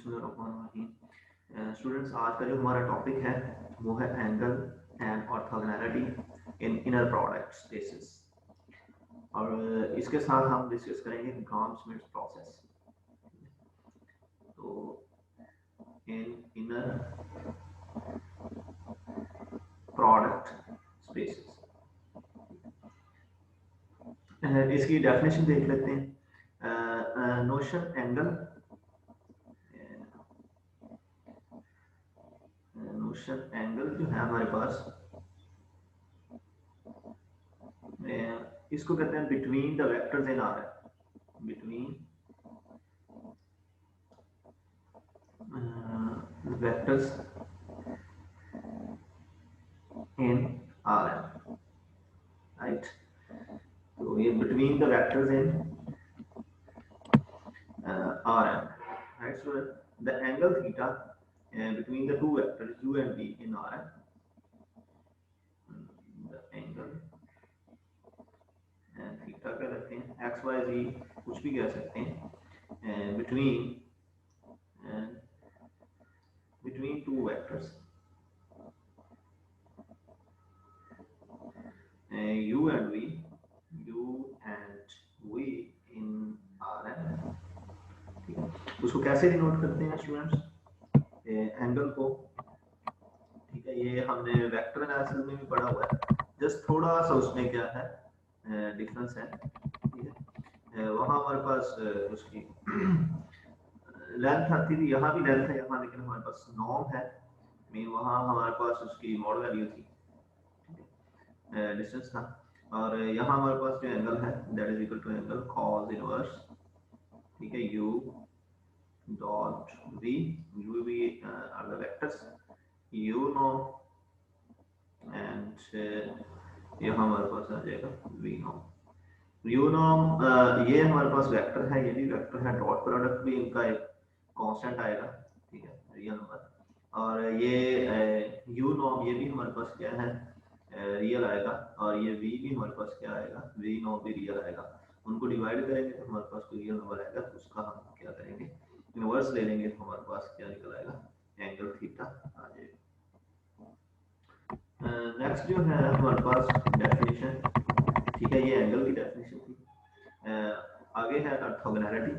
बिस्मिल्लाहिर्रहमानिर्रहीम। स्टूडेंट्स, आज का जो हमारा टॉपिक है वो है angle and orthogonality in inner product spaces, और इसके साथ हम डिस्कस करेंगे ग्राम-श्मिट प्रोसेस। तो इन इनर प्रोडक्ट स्पेसेस, इसकी डेफिनेशन देख लेते हैं। नोशन एंगल, नोशन एंगल जो है हमारे पास, इसको कहते हैं between the vectors in R, between vectors in R M, right. तो ये between the vectors in R M, right. So the angle theta between the two vectors u and v in Rn, the angle and theta कह सकते हैं, x y z कुछ भी कह सकते हैं, between two vectors u and v in Rn, ठीक है। उसको कैसे डिनोट करते हैं स्टूडेंट्स, एंगल को, ठीक है। ये हमने वेक्टर एनालिसिस में भी पढ़ा हुआ है, जस्ट थोड़ा सा उसमें क्या है डिफरेंस है, ठीक है। वहाँ हमारे पास उसकी लेंथ आती थी, यहाँ भी लेंथ है यहाँ, लेकिन हमारे पास नॉर्म है, मीन वहाँ हमारे पास उसकी मॉड वैल्यू थी, ठीक है, डिस्टेंस था। और यहाँ हमारे पास जो एंगल है that is equal to angle cos inverse, ठीक है, u dot v, u v are the vectors, u norm and ये हमारे पास आ जाएगा v नॉर्म। u नॉर्म ये हमारे पास वेक्टर है, ये भी वेक्टर है, डॉट प्रोडक्ट भी इनका एक कांस्टेंट आएगा, ठीक है, रियल नंबर। और ये u नॉर्म ये भी हमारे पास क्या है रियल आएगा, और ये v भी हमारे पास क्या आएगा, v नॉर्म भी रियल आएगा। उनको डिवाइड करेंगे तो हमारे पास कोई रियल नंबर आएगा, तो उसका हम क्या करेंगे, इनवर्स ले लेंगे, तो हमारे पास क्या निकल आएगा, एंगल थीटा आ जाएगा। नेक्स्ट जो है हमारे पास डेफिनेशन, ठीक है, ये एंगल की डेफिनेशन थी। आगे है ऑर्थोगोनैलिटी,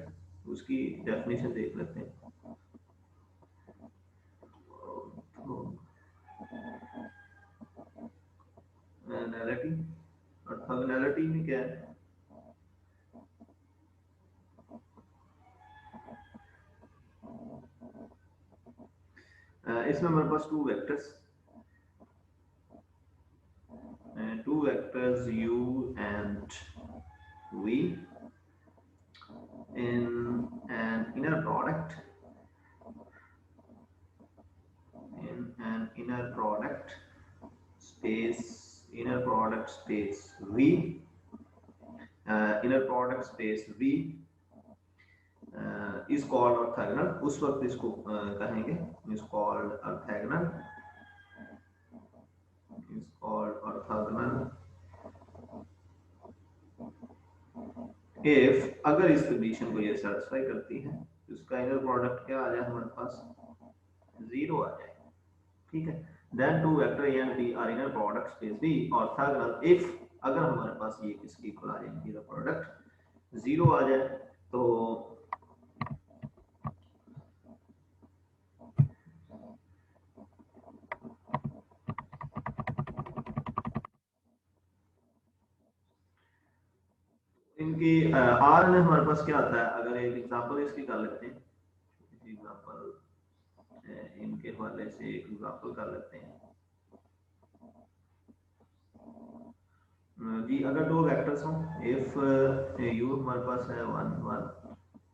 उसकी डेफिनेशन देख लेते हैं। ऑर्थोगोनैलिटी में क्या है, इसमें हमारे पास two vectors u and v in an inner product space, inner product space v, inner product space v is called orthogonal। उस वक्त इसको कहेंगे is called orthogonal, if अगर इस कंडीशन को ये सेटिस्फाई करती है, तो इसका इनर प्रोडक्ट क्या आ जाए हमारे पास, जीरो आ जाए, ठीक है। Then two vector a and b are inner product space v orthogonal if, अगर हमारे पास ये किसके इक्वल आ जाए, इनर प्रोडक्ट जीरो आ जाए, तो इनकी आर में हमारे पास क्या आता है। अगर एक एग्जांपल इसकी कर लेते हैं, एग्जांपल इनके हवाले से एक एग्जांपल कर लेते हैं जी। अगर दो वेक्टर्स हों, इफ u हमारे पास है 1 1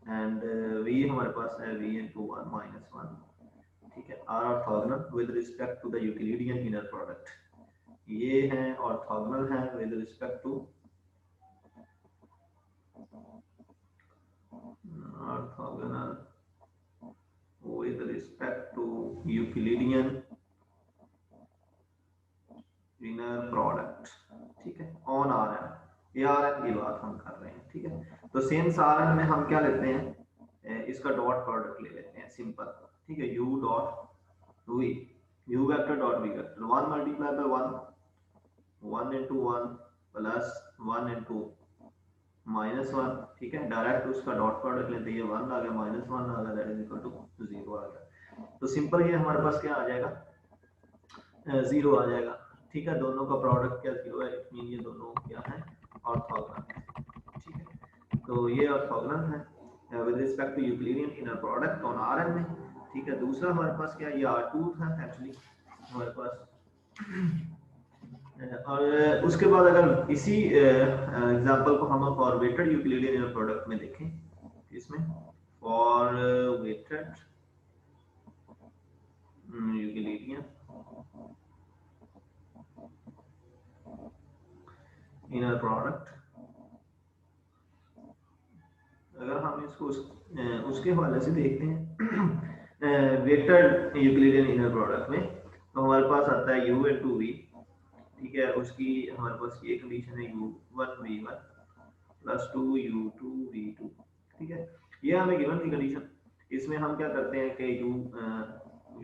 एंड v हमारे पास है v into 1 minus 1, ठीक है, are orthogonal with respect to the Euclidean inner product, ये है ऑर्थोगोनल है with respect to orthogonal with respect to Euclidean inner product, ठीक है, on Rn, ये Rn की बात हम कर रहे हैं, ठीक है। तो सेंस Rn में हम क्या लेते हैं, इसका डॉट प्रोडक्ट ले लेते हैं सिंपल, ठीक है, u dot v, u vector dot v vector, 1 multiply by 1 into 1 plus 1 into -1, ठीक है, डायरेक्ट उसका डॉट प्रोडक्ट लेते हैं, ये 1 आ गया -1 आ गया, दैट इज इक्वल टू 0 आ गया। तो सिंपल ये हमारे पास क्या आ जाएगा, 0 आ जाएगा, ठीक है, दोनों का प्रोडक्ट क्या 0 है, इट मीन ये दोनों क्या है, ऑर्थोगोनल है, ठीक है। तो ये ऑर्थोगोनल है with respect to Euclidean inner product on Rn में, ठीक है। दूसरा हमारे पास क्या, ये R2 था एक्चुअली हमारे पास, और उसके बाद अगर इसी एग्जांपल को हम for weighted Euclidean inner product में देखें, इसमें for weighted Euclidean inner product, अगर हम इसको उसके हवाले से देखते हैं वेक्टर यूक्लिडियन इनर प्रोडक्ट में, तो हमारे पास आता है u into v, ठीक है, उसकी हमारे पास ये कंडीशन है u1 v1 plus 2 u2 v2, ठीक है, ये हमें गिवन की कंडीशन। इसमें हम क्या करते हैं कि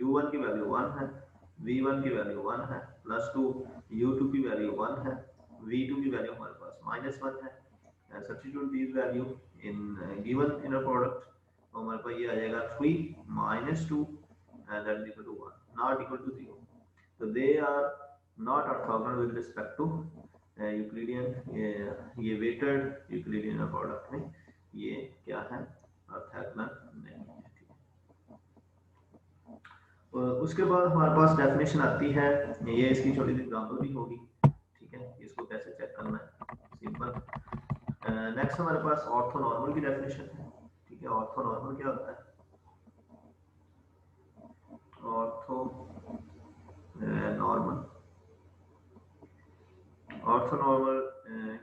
u1 की वैल्यू 1 है, v1 की वैल्यू 1 है, प्लस 2 u2 की वैल्यू 1 है, v2 की वैल्यू हमारे पास -1 है, substitute this value in given inner product, तो हमारे पास ये आ जाएगा 3 - 2 that is equal to 1 not equal to 0। तो they are not orthogonal with respect to Euclidean, ये वेटेड यूक्लिडियन इनर प्रोडक्ट में ये क्या है, ऑर्थोगोनल नहीं है, ठीक है। उसके बाद हमारे पास डेफिनेशन आती है, ये इसकी छोटी सी एग्जांपल भी होगी, ठीक है, इसको कैसे चेक करना है, सिंपल। नेक्स्ट हमारे पास ऑर्थोनॉर्मल की डेफिनेशन है, ठीक है, ऑर्थोनॉर्मल क्या होता है, ऑर्थोनॉर्मल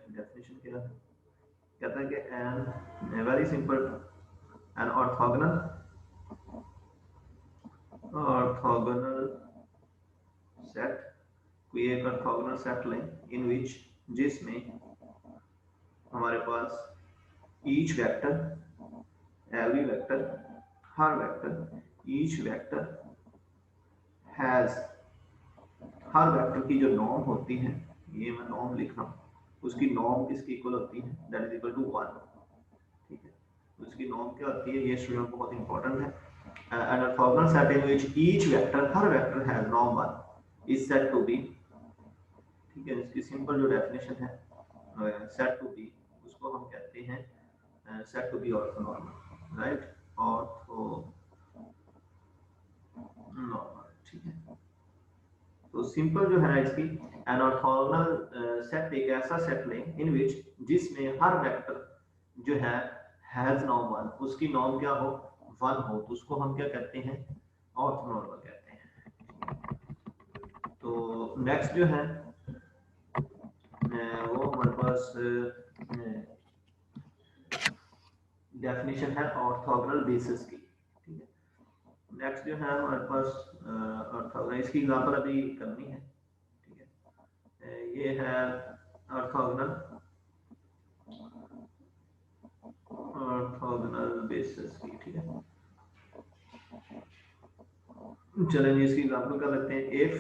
डेफिनेशन क्या है, कहता है कि an very simple, an orthogonal set, कोई एक ऑर्थोगोनल सेट लें इन विच, जिसमें हमारे पास ईच वेक्टर, एवरी वेक्टर, हर वेक्टर, ईच वेक्टर हैज, हर वेक्टर की जो नॉर्म होती है, ये मैं नॉर्म लिख रहा हूँ, उसकी नॉर्म किसकी इक्वल होती है, दैट इज इक्वल टू 1, ठीक है, उसकी नॉर्म क्या होती है, ये स्टूडेंट बहुत इंपॉर्टेंट है। An orthogonal set in which each vector, हर vector has norm 1 is said to be, ठीक है, इसकी सिंपल जो डेफिनेशन है सेड टू बी, उसको हम कहते हैं said to be orthonormal, right, orthonormal, ठीक है। तो सिंपल जो है इसकी, एन ऑर्थोगोनल सेट एक ऐसा सेट लें इन विच, जिसमें हर वेक्टर जो है हैज नॉर्म 1, उसकी नॉर्म क्या हो, 1 हो, तो उसको हम क्या कहते हैं, ऑर्थोनॉर्मल कहते हैं। तो नेक्स्ट जो है वो हमारे पास डेफिनेशन है ऑर्थोगोनल बेसिस की, ठीक है। नेक्स्ट जो है हमारे पास ऑर्थोगोनल, इसकी एग्जांपल अभी करनी है, ठीक है, ये है ऑर्थोगोनल बेसिस की, ठीक है। चलेंगे इसकी एग्जांपल कर लेते हैं। इफ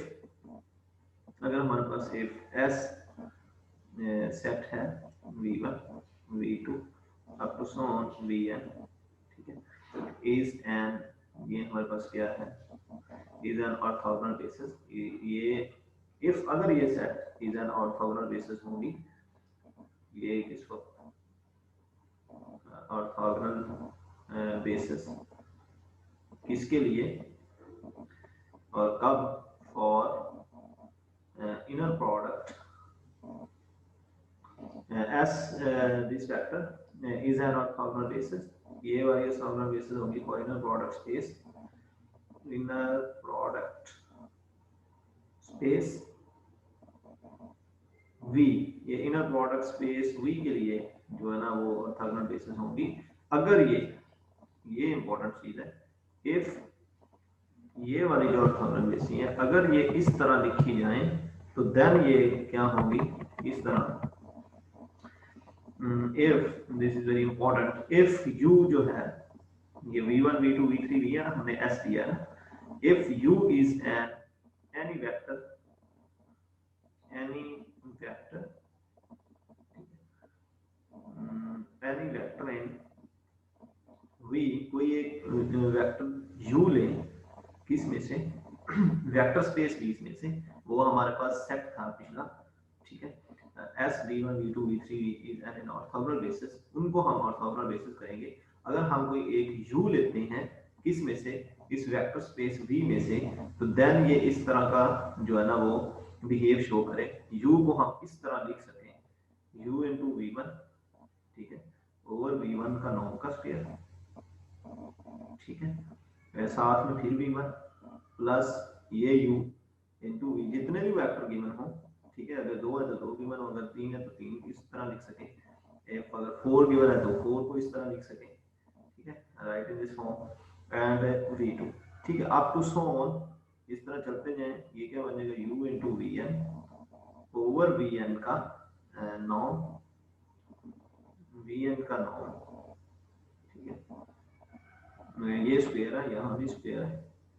अगर हमारे पास इफ एस सेट है v1 v2 up to so on vn, ठीक है, इज एन, ये हमारे पास क्या है, इज एन ऑर्थोगोनल बेसिस, ये इफ अगर ये set is an orthogonal basis होगी, ये किसको ऑर्थोगोनल बेसिस किसके लिए और कब, for inner product as this vector is an orthogonal basis, ये वाली orthogonal basis होगी for inner product space, inner product space V, ये inner product space V के लिए जो है ना वो orthogonal basis होगी अगर ये important चीज है, if ये वाली जो ऑर्थोगोनल बेसिस है अगर ये इस तरह लिखी जाए तो देन ये क्या होगी, इस तरह, if this is very important, if u जो है ये v1 v2 v3 v है, हमने s दिया है ना। If u is an any vector any vector in v, कोई एक वेक्टर u लें, किस में से, वेक्टर स्पेस v में से, वो हमारे पास सेट था पिछला, ठीक है। s v1 v2 v3 is an orthogonal basis, उनको हम ऑर्थोगोनल बेसिस कहेंगे। अगर हम कोई एक u लेते हैं किस में से, इस वेक्टर स्पेस v में से, तो देन ये इस तरह का जो है ना वो बिहेव शो करे। u को हम इस तरह लिख सकें u इंटू v1, ठीक है, ओवर v1 का नॉर्म का स्क्वायर, ठीक है, साथ में फिर v1 प्लस ये u इंटू v, जितने भी वेक्टर गिवन हो, ठीक है, अगर 2 है तो 2 गिवन हो, अगर 3 है तो 3 इस तरह लिख सकें, if अगर 4 गिवन है तो 4 को इस तरह लिख सकें, ठीक है, right in this form and v2, ठीक है, अप टू सो ऑन, इस तरह चलते जाएं। ये क्या बनेगा u into vn over vn का नॉर्म, vn का नॉर्म, ठीक है, ये स्क्वायर है, यहाँ भी स्क्वायर है,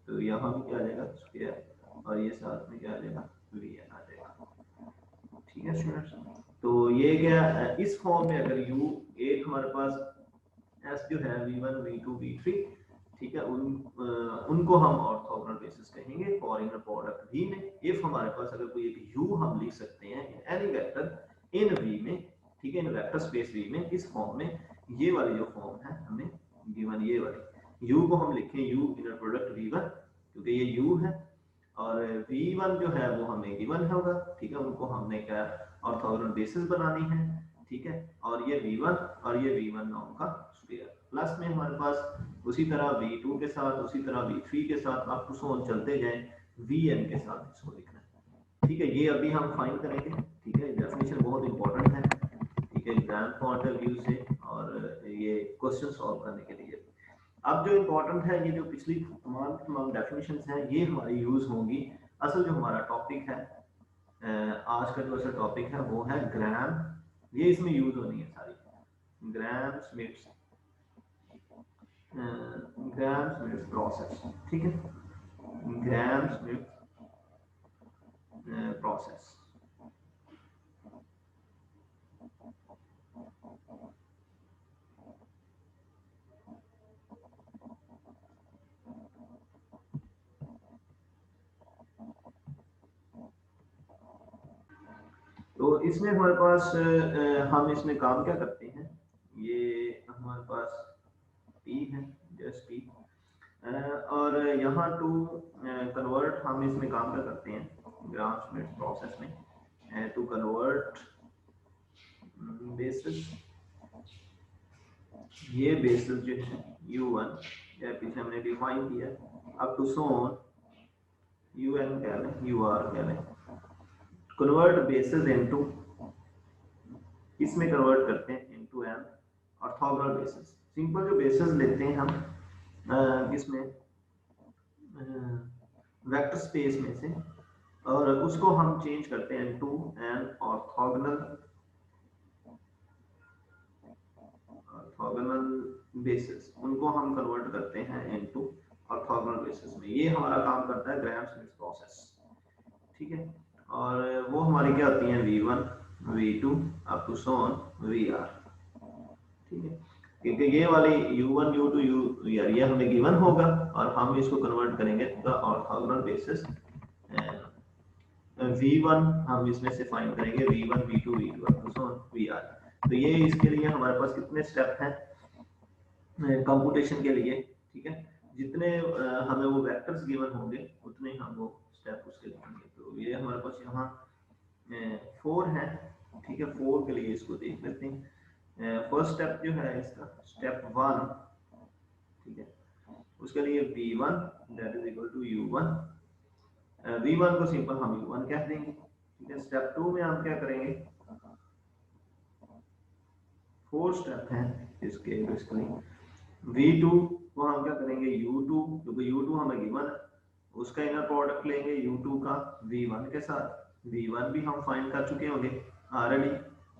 तो यहाँ भी क्या आ जाएगा स्क्वायर, और ये साथ में क्या आ जाएगा vn आ जाएगा, ठीक है स्टूडेंट्स। तो ये क्या इस फॉर्म में अगर u एक हमारे पास s जो है v1 v2 v3, ठीक है, उनको हम ऑर्थोगोनल बेसिस कहेंगे फॉर इनर प्रोडक्ट v में। इफ हमारे पास अगर कोई एक u हम लिख सकते हैं एनी वेक्टर इन v में, ठीक है, इन वेक्टर स्पेस v में, इस फॉर्म में, ये वाली जो फॉर्म है हमें गिवन, ये वाली u को हम लिखें u इनर प्रोडक्ट v1, क्योंकि ये u है, और v1 जो है वो हमें गिवन होगा, ठीक है, उनको हमने क्या ऑर्थोगोनल बेसिस बनानी है, ठीक है, और ये v1 और ये v1 नॉर्म का स्क्वायर, प्लस में हमारे पास उसी तरह v2 के साथ, उसी तरह v3 के साथ, आप सो चलते जाएं, vn के साथ इसको लिखना है, ठीक है। ये अभी हम फाइंड करेंगे, ठीक है, डेफिनेशन बहुत इंपॉर्टेंट है, ठीक है, एग्जाम पॉइंट ऑफ व्यू से और ये क्वेश्चन सॉल्व करने के लिए। अब जो इम्पोर्टेंट है, ये जो पिछली तमाम डेफिनेशंस हैं, ये हमारी यूज होंगी। असल जो हमारा टॉपिक है, आज का जो असल टॉपिक है वो है ग्राम, ये इसमें यूज होनी है सारी, ग्राम स्मिथ प्रोसेस, ठीक है, ग्राम स्मिथ प्रोसेस। तो इसमें हमारे पास हम इसमें काम क्या करते हैं, ये हमारे पास T है, जस्ट T, और यहाँ टू कन्वर्ट, हम इसमें काम क्या करते हैं ग्राम स्मिथ प्रोसेस में, टू कन्वर्ट बेसिस, ये बेसिस जो है u1 या पीछे हमने डिफाइन किया, अब टू सो ऑन un क्या लें, ur क्या लें, कन्वर्ट बेसिस इनटू, इसमें कन्वर्ट करते हैं into an orthogonal basis. Simple जो बेसिस लेते हैं हम किसमें, वेक्टर स्पेस में से, और उसको हम चेंज करते हैं इनटू एन ऑर्थोगोनल बेसिस, उनको हम कन्वर्ट करते हैं इनटू ऑर्थोगोनल बेसिस में। ये हमारा काम करता है ग्राम स्मिथ प्रोसेस, ठीक है, और वो हमारी क्या होती है v1 v2 up to so on vr, ठीक है, क्योंकि ये वाली u1 u2 u ये हमें गिवन होगा, और हम इसको कन्वर्ट करेंगे तो ऑर्थोगोनल बेसिस, v1 हम इसमें से फाइंड करेंगे v1 v2 v2 up to so on vr। तो ये इसके लिए हमारे पास कितने स्टेप हैं कंप्यूटेशन के लिए, ठीक है, जितने हमें वो वेक्टर्स गिवन होंगे उतने हम वो स्टेप उसके लिखेंगे। तो ये हमारे पास यहाँ 4 है, ठीक है, 4 के लिए इसको देख लेते हैं। फर्स्ट स्टेप जो है इसका स्टेप 1, ठीक है, उसके लिए v1 that is equal to u1, v1 को सिंपल हम u1 कह देंगे, ठीक है। स्टेप 2 में हम क्या करेंगे, 4 स्टेप हैं इसके, बेसिकली v2 को हम क्या करेंगे u2, क्योंकि u2 हमें गिवन है, उसका इनर प्रोडक्ट लेंगे u2 का v1 के साथ, v1 भी हम फाइंड कर चुके होंगे ऑलरेडी,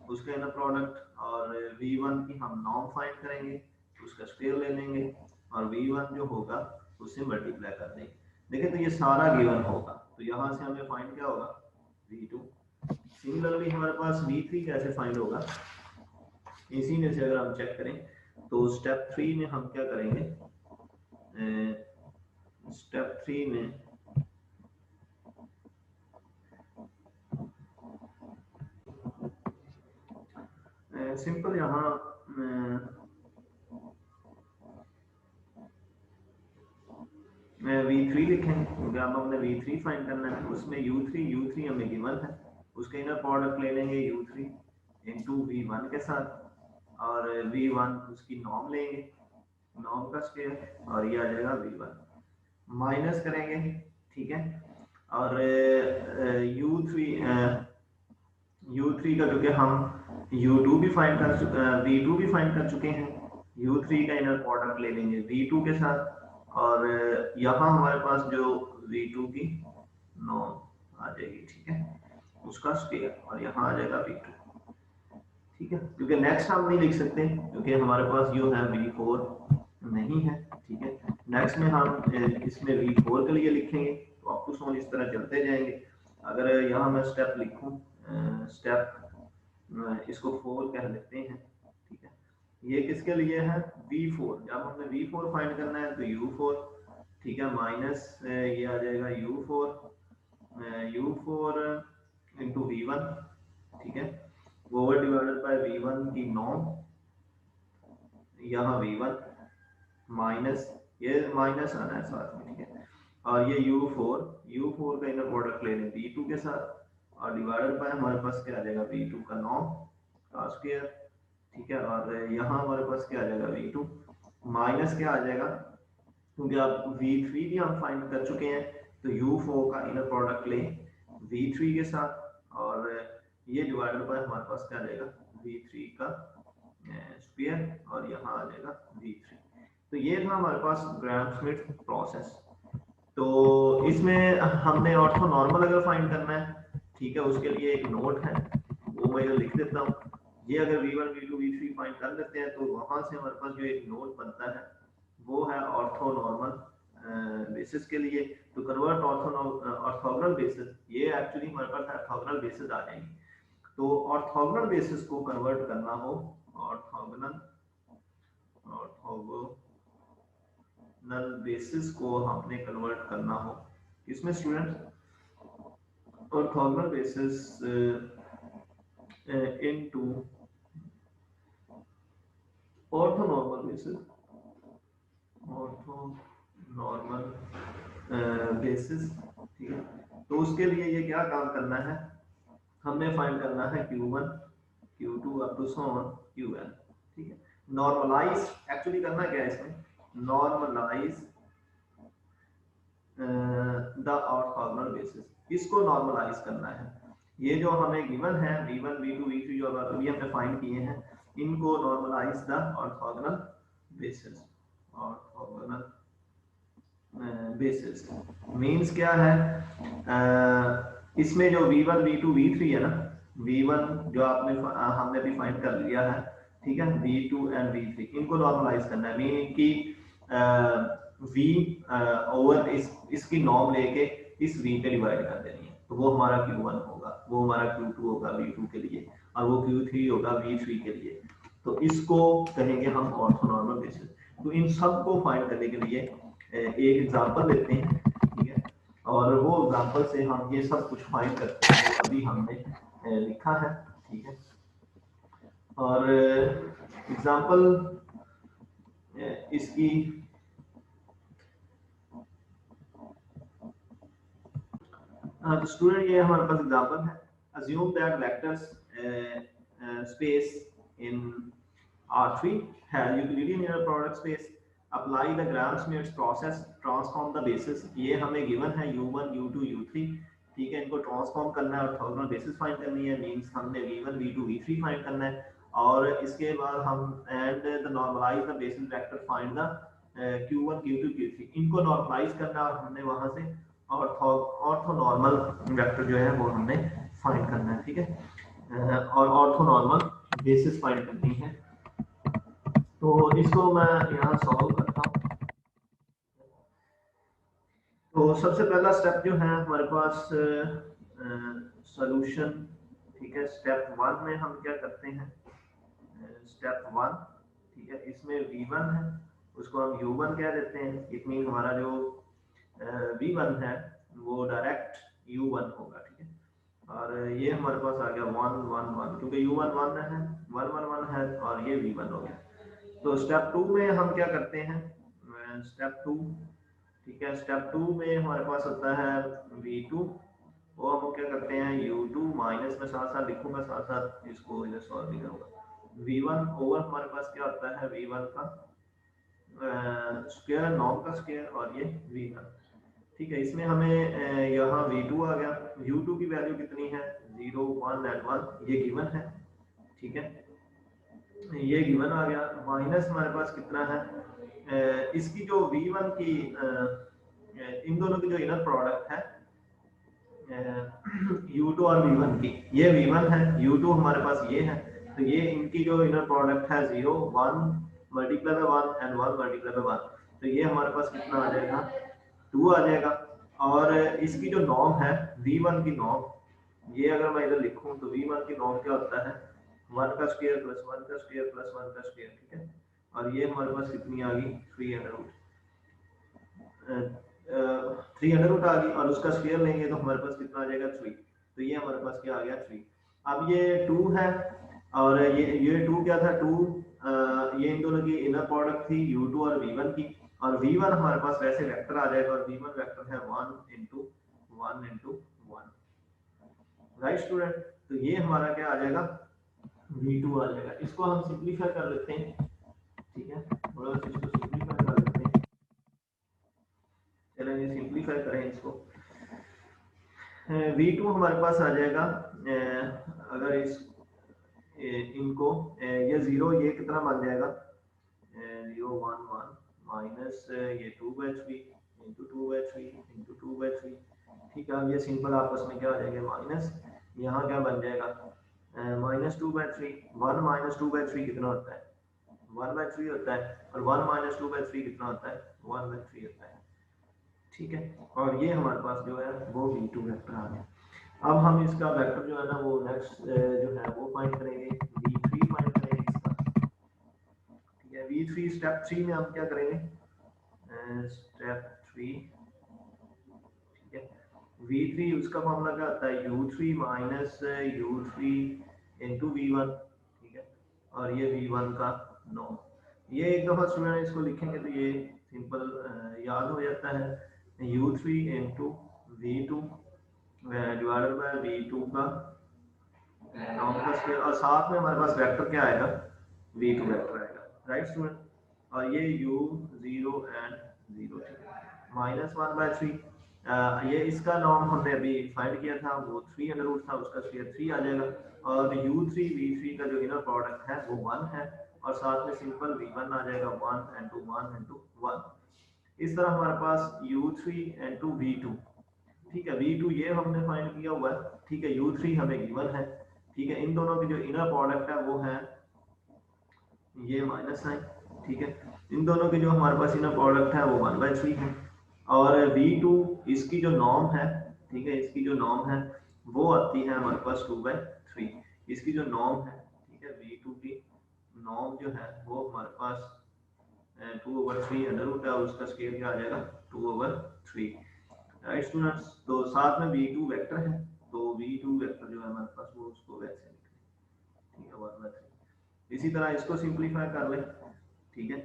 उसका इनर प्रोडक्ट, और v1 की हम नॉर्म फाइंड करेंगे, उसका स्क्वायर ले लेंगे, और v1 जो होगा उससे मल्टीप्लाई कर देंगे। देखिए तो ये सारा गिवन होगा, तो यहाँ से हमें फाइंड क्या होगा, v2। सिमिलरली हमारे पास v3 कैसे फाइंड होगा, इसी में से अगर हम चेक करें तो स्टेप 3 में हम क्या करेंगे, स्टेप 3 में सिंपल यहाँ v3 लिखेंगे क्योंकि हम अपने v3 फाइंड करना है। उसमें u3 हमें गिवन है, उसके इनर प्रोडक्ट ले लेंगे u3 इनटू v1 के साथ और v1 उसकी नॉर्म लेंगे, नॉर्म का स्क्वायर और ये आ जाएगा v1 माइनस करेंगे, ठीक है। और u3 का क्योंकि हम u2 भी फाइंड कर v2 भी फाइंड कर चुके हैं, u3 का इनर प्रोडक्ट ले लेंगे v2 के साथ और यहाँ हमारे पास जो v2 की नॉर्म आ जाएगी, ठीक है, उसका स्क्वायर और यहाँ आ जाएगा v2, ठीक है। क्योंकि नेक्स्ट हम नहीं लिख सकते क्योंकि हमारे पास जो है v4 नहीं है, ठीक है। नेक्स्ट में हम इसमें v4 के लिए लिखेंगे तो आपको समझ इस तरह चलते जाएंगे। अगर यहाँ मैं स्टेप लिखूं, स्टेप इसको 4 कह लेते हैं, ठीक है। ये किसके लिए है, v4। जब हमें v4 फाइंड करना है तो u4, ठीक है, माइनस ये आ जाएगा u4 इंटू v1, ठीक है, ओवर डिवाइडेड बाय v1 की नॉर्म, यहाँ v1 माइनस ये माइनस आना है साथ में, ठीक है, और ये u4 का इनर प्रोडक्ट ले लें v2 के साथ और डिवाइडेड बाय हमारे पास क्या आ जाएगा v2 का नॉर्म का स्क्वायर, ठीक है, और यहाँ हमारे पास क्या आ जाएगा v2 माइनस क्या आ जाएगा, क्योंकि आप v3 भी हम फाइंड कर चुके हैं तो u4 का इनर प्रोडक्ट लें v3 के साथ और ये डिवाइडेड बाय हमारे पास क्या आ जाएगा v3 का स्क्वायर और यहाँ आ जाएगा v3। तो ये था हमारे पास ग्राम-स्मिथ प्रोसेस। तो इसमें हमने ऑर्थोनॉर्मल अगर फाइंड करना है, ठीक है, उसके लिए एक नोट है वो मैं लिख देता हूँ। ये अगर v1 v2 v3 फाइंड कर लेते हैं तो वहां से हमारे पास जो एक नोट बनता है वो है ऑर्थोनॉर्मल बेसिस के लिए। तो कन्वर्ट ऑर्थोगोनल बेसिस, ये एक्चुअली हमारे पास ऑर्थोगोनल बेसिस आ जाएंगे। तो ऑर्थोगोनल बेसिस को कन्वर्ट करना हो, ऑर्थोगोनल बेसिस को हमने कन्वर्ट करना हो, इसमें students orthogonal basis into orthonormal basis, orthonormal basis, ठीक है। तो उसके लिए ये क्या काम करना है, हमने फाइंड करना है q1 q2 up to so on qn, ठीक है। नॉर्मलाइज एक्चुअली करना क्या है इसमें, नॉर्मलाइज द ऑर्थोगोनल बेसिस, इसको नॉर्मलाइज करना है। ये जो हमें गिवन है v1 v2 v3 जो अभी हमने फाइंड किए हैं, इनको normalise the orthogonal basis. Orthogonal basis means क्या है, इसमें जो v1 v2 v3 है ना, v1 जो हमने भी फाइंड कर लिया है, ठीक है, v2 एंड v3 इनको नॉर्मलाइज करना है, मीनिंग कि v ओवर इसकी नॉर्म लेके इस v पे डिवाइड कर देनी है, तो वो हमारा q1 होगा, वो हमारा q2 होगा v2 के लिए और वो q3 होगा v3 के लिए। तो इसको कहेंगे हम ऑर्थोनॉर्मल बेसिस। तो इन सब को फाइंड करने के लिए एक एग्जांपल लेते हैं, ठीक है, और वो एग्जांपल से हम ये सब कुछ फाइंड करते हैं जो अभी हमने लिखा है, ठीक है। और एग्जांपल इसकी तो स्टूडेंट ये हमारे पास एग्जांपल है, assume that vectors space in R3 has Euclidean inner product space, apply the Gram-Schmidt process, transform the basis। ये हमें गिवन है u1 u2 u3, ठीक है, इनको ट्रांसफॉर्म करना है, ऑर्थोगोनल बेसिस फाइंड करनी है, मींस हमने v1 v2 v3 फाइंड करना है और इसके बाद हम and the normalise the basis vector find the q1 q2 q3, इनको नॉर्मलाइज करना और हमने वहां से ऑर्थोनॉर्मल वेक्टर जो है वो हमने फाइंड करना है, ठीक है, और ऑर्थोनॉर्मल बेसिस फाइंड करनी है। तो इसको मैं यहाँ सॉल्व करता हूँ। तो सबसे पहला स्टेप जो है हमारे पास सॉल्यूशन, ठीक है। स्टेप वन में हम क्या करते हैं, स्टेप वन, ठीक है, इसमें V1 है, उसको हम U1 कह देते हैं। इट मीन हमारा जो V1 है वो डायरेक्ट U1 होगा, ठीक है। और ये हमारे पास आ गया 1 1 1, क्योंकि U1 1 है, 1 1 1 है, और ये V1 हो गया। तो स्टेप टू में हम क्या करते हैं, स्टेप टू, ठीक है, स्टेप टू में हमारे पास होता है V2, वो हम क्या करते हैं U2 माइनस में साथ साथ लिखूंगा, साथ साथ इसको इधर सॉल्व भी करूंगा। V1 ओवर हमारे पास क्या होता है V1 का स्क्वायर, नॉर्म का स्क्वायर, और ये V1, ठीक है। इसमें हमें यहाँ V2 आ गया, U2 की वैल्यू कितनी है 0 1 एंड 1, ये गिवन है, ठीक है, ये गिवन आ गया। माइनस हमारे पास कितना है, इसकी जो V1 की इन दोनों की जो इनर प्रोडक्ट है U2 और V1 की, ये V1 है, U2 हमारे पास ये है, तो ये इनकी जो इनर प्रोडक्ट है 0 1 multiply by 1 and 1 multiply by 1, तो ये हमारे पास कितना आ जाएगा 2 आ जाएगा। और इसकी जो नॉर्म है V1 की नॉर्म, ये अगर मैं इधर लिखूं तो V1 की नॉर्म क्या होता है 1 का स्क्वायर प्लस 1 का स्क्वायर प्लस 1 का स्क्वायर, ठीक है। और ये हमारे पास कितनी आ गई 300 थ्री अंडर रूट आ गई, और उसका स्क्वायर लेंगे तो हमारे पास कितना आ जाएगा 3, तो ये हमारे पास क्या आ गया 3। अब ये 2 है, और ये 2 क्या था 2, ये इन दोनों की इनर प्रोडक्ट थी U2 और V1 की, और V1 हमारे पास वैसे वेक्टर आ जाएगा, और V1 वेक्टर है 1 इंटू 1 इंटू 1, राइट स्टूडेंट। तो ये हमारा क्या आ जाएगा V2 आ जाएगा। इसको हम सिंप्लीफाई कर लेते हैं, ठीक है, थोड़ा सा इसको सिंप्लीफाई कर लेते हैं। चलेंगे सिंप्लीफाई करें इसको। V2 हमारे पास आ जाएगा, अगर इस इनको ये 0, ये कितना बन जाएगा 0 1 1 माइनस ये 2/3 इंटू 2/3 इंटू 2/3, ठीक है। अब ये सिंपल आपस में क्या आ जाएगा माइनस, यहाँ क्या बन जाएगा -2/3, 1 -2/3 कितना होता है 1/3 होता है, और 1 -2/3 कितना होता है 1/3 होता है, ठीक है। और ये हमारे पास जो है वो V2 वेक्टर आ गया। अब हम इसका वेक्टर जो है ना वो नेक्स्ट जो है वो फाइंड करेंगे, V3 फाइंड करेंगे इसका, ठीक है। V3 स्टेप 3 में हम क्या करेंगे, स्टेप 3, ठीक है। V3 उसका फॉर्मूला क्या होता है U3 minus U3 into V1, ठीक है, और ये V1 का नॉर्म। ये एक दफा स्टूडेंट इसको लिखेंगे तो ये सिंपल याद हो जाता है, U3 into V2 divided by V2 का नॉर्म का स्क्वायर, और साथ में हमारे पास वेक्टर क्या आएगा V2 वेक्टर आएगा, राइट स्टूडेंट। और ये U0 एंड 0 -1/3, ये इसका नॉर्म हमने अभी फाइंड किया था, वो 3 था, उसका स्क्वायर 3 आ जाएगा। और U3 V3 का जो इनर प्रोडक्ट है वो 1 है, और साथ में सिंपल V1 आ जाएगा 1 इंटू 1 इंटू 1। इस तरह हमारे पास U3 इंटू V2, ठीक है, V2 ये हमने फाइंड किया हुआ है, ठीक है। U3 हमें गिवन है, ठीक है। इन दोनों की जो इनर प्रोडक्ट है वो है ये -9, ठीक है। इन दोनों की जो हमारे पास इनर प्रोडक्ट है वो 1/3 है, और V2 इसकी जो नॉर्म है, ठीक है, इसकी जो नॉर्म है वो आती है हमारे पास 2/3, इसकी जो नॉर्म है, ठीक है, V2 की नॉर्म जो है वो हमारे पास 2/3 अंडर रूट है, और उसका स्क्वायर क्या आ जाएगा 2/3, राइट स्टूडेंट्स। तो साथ में V2 वेक्टर है, तो V2 वेक्टर जो है हमारे पास वो उसको वैसे लिखें, ठीक है 1/3। इसी तरह इसको सिंप्लीफाई कर लें, ठीक है।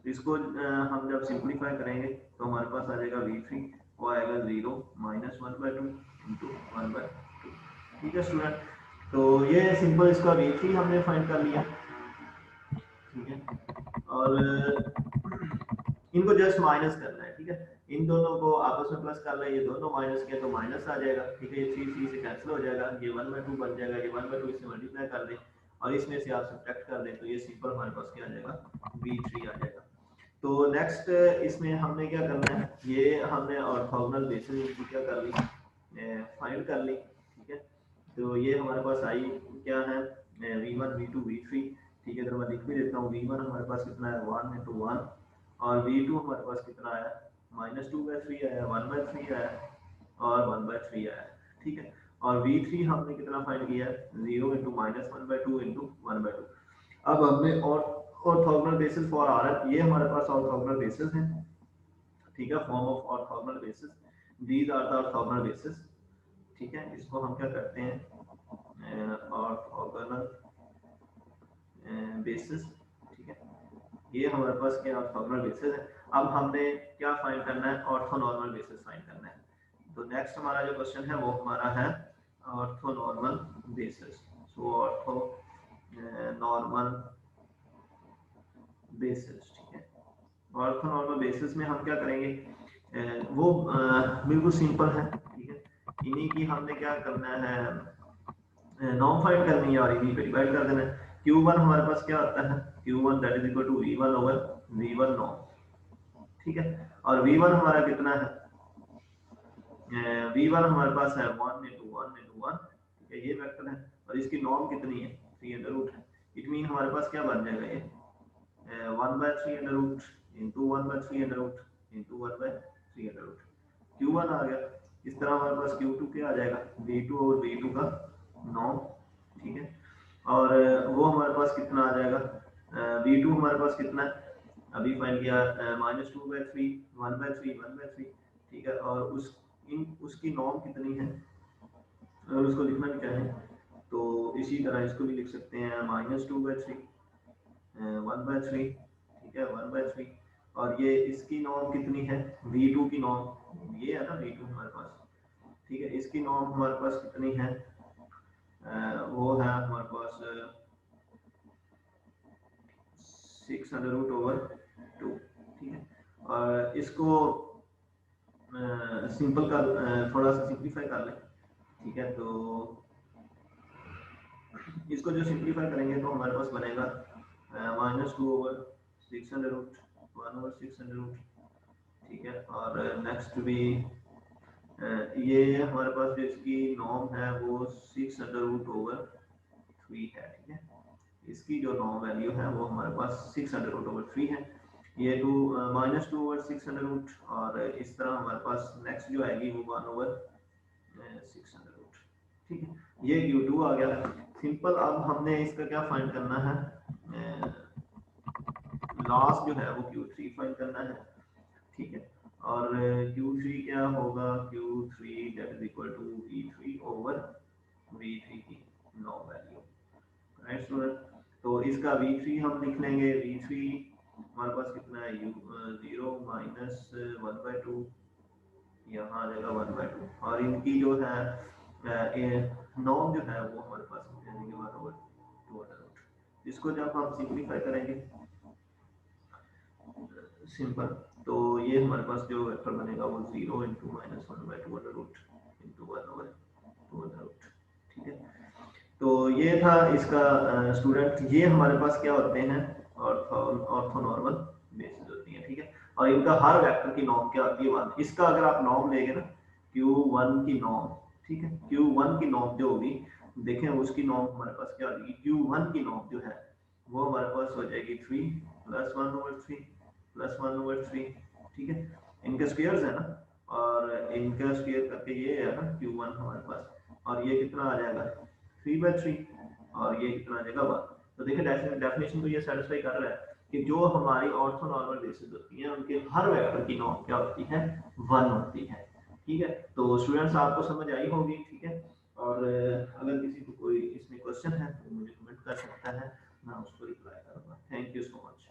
इसको हम जब सिंप्लीफाई करेंगे तो हमारे पास आ जाएगा V3, वो आएगा 0 -1/2 इंटू 1/2, ठीक है स्टूडेंट। तो ये सिंपल इसका V3 हमने फाइंड कर लिया, ठीक है। और इनको जस्ट माइनस करना है, ठीक है। इन दोनों को आपस में प्लस कर लें, ये दोनों माइनस किया तो माइनस आ जाएगा, ठीक है। ये 3 से कैंसिल हो जाएगा, ये 1/2 बन जाएगा, ये 1/2 इससे मल्टीप्लाई कर दें, और इसमें से आप सब्ट्रैक्ट कर दें, तो ये सिंपल हमारे पास क्या आ जाएगा V3 आ जाएगा। तो नेक्स्ट इसमें हमने क्या करना है, ये हमने ऑर्थोगोनल बेसिस की क्या कर ली फाइंड कर ली, ठीक है। तो ये हमारे पास आई क्या है V1 V2 V3, ठीक है। तो मैं लिख भी देता हूँ, V1 हमारे पास कितना है 1 इंटू 1, और V2 हमारे पास कितना आया -2/3 आया, 1/3 आया और 1/3 आया, ठीक है। और V3 हमने कितना फाइंड किया है, 0 × -1/2 × 1/2। अब हमने ऑर्थोगोनल बेसिस फॉर आर, ये हमारे पास ऑर्थोगोनल बेसिस है, ठीक है, form of orthogonal basis, these are the orthogonal basis, ठीक है। इसको हम क्या करते हैं, ऑर्थोगोनल बेसिस, ठीक है। ये हमारे पास क्या ऑर्थोगोनल बेसिस है। अब हमने क्या फाइंड करना है, ऑर्थोनॉर्मल बेसिस फाइंड करना है। तो नेक्स्ट हमारा जो क्वेश्चन है वो हमारा है ऑर्थोनॉर्मल बेसिस। सो ऑर्थो नॉर्मल बेसिस, ठीक है। ऑर्थोनॉर्मल बेसिस में हम क्या करेंगे, वो बिल्कुल सिंपल है, ठीक है। इन्हीं की हमने क्या करना है, नॉर्म फाइंड करनी है और इन्हीं पे डिवाइड कर देना है। Q1 हमारे पास क्या आता है, Q1 that is equal to V1/V1 norm, ठीक है। और V1 हमारा कितना है, V1 हमारे पास है 1 × 1 × 1, ठीक है, ये वेक्टर है। और इसकी नॉर्म कितनी है, 3√। इट मीन हमारे पास क्या बन जाएगा, ये 1/3 into 1/3 into 1/3। Q1 आ गया। इस तरह हमारे पास Q2 क्या आ जाएगा, V2 और V2 का नॉर्म, ठीक है। और वो हमारे पास कितना आ जाएगा, V2 हमारे पास कितना है, अभी फाइंड किया, -2/3 1/3 1/3, ठीक है। और उसकी नॉर्म कितनी है, अगर उसको लिखना भी चाहें तो इसी तरह इसको भी लिख सकते हैं, -2/3 1/3, ठीक है, 1/3। और ये इसकी नॉर्म कितनी है, V2 की नॉर्म, ये है ना V2 हमारे पास, ठीक है। इसकी नॉर्म हमारे पास कितनी है, वो है हमारे पास 6√2, ठीक है। और इसको सिंपल कर, थोड़ा सा सिंप्लीफाई कर लें, ठीक है। तो इसको जो सिंप्लीफाई करेंगे तो हमारे पास बनेगा -2/6√1/6√, ठीक है। और नेक्स्ट भी ये हमारे पास जो इसकी नॉर्म है वो 6√3 है, ठीक है। इसकी जो नॉर्म वैल्यू है वो हमारे पास 6√3 है। ये -2/6√, और इस तरह हमारे पास नेक्स्ट जो आएगी वो 1/6√, ठीक है। ये Q2 आ गया सिंपल। अब हमने इसका क्या फाइंड करना है, लास्ट जो है वो Q3 फाइंड करना है, ठीक है। और Q3 क्या होगा, Q3 that is equal to V3/V3 की नॉर्म वैल्यू, राइट स्टूडेंट। तो इसका V3 हम लिख लेंगे, V3 हमारे पास कितना है, 0 - 1/2, यहाँ आ जाएगा 1/2। और इनकी जो है नॉर्म जो है वो हमारे पास 1/2। इसको जब हम सिंप्लीफाई करेंगे सिंपल, तो ये हमारे पास जो वेक्टर बनेगा वो 0 × -1/2 into 1/2, ठीक है। तो ये था इसका स्टूडेंट, ये हमारे पास क्या होते हैं, ऑर्थोनॉर्मल बेसिस होती है, ठीक है। और इनका हर वेक्टर की नॉर्म क्या होती है, 1। इसका अगर आप नॉर्म लेंगे ना, Q1 की नॉर्म, ठीक है, Q1 की नॉर्म जो होगी, देखें उसकी नॉर्म हमारे पास क्या होगी, Q1 की नॉर्म जो है वो हमारे पास हो जाएगी 3 + 1/3 + 1/3, ठीक है। इनके स्क्वायर्स है ना, और इनका स्क्वायर करके ये है ना Q1 हमारे पास, और ये कितना आ जाएगा 3/3, और ये कितना आ जाएगा 1। तो देखिए डेफिनेशन को ये सेटिस्फाई कर रहा है कि जो हमारी ऑर्थोनॉर्मल बेसिस होती है उनके हर वेक्टर की नॉर्म क्या होती है, 1 होती है, ठीक है। तो स्टूडेंट्स आपको समझ आई होगी, ठीक है। और अगर किसी को कोई इसमें क्वेश्चन है तो मुझे कमेंट कर सकता है, मैं उसको रिप्लाई करूंगा। Thank you so much.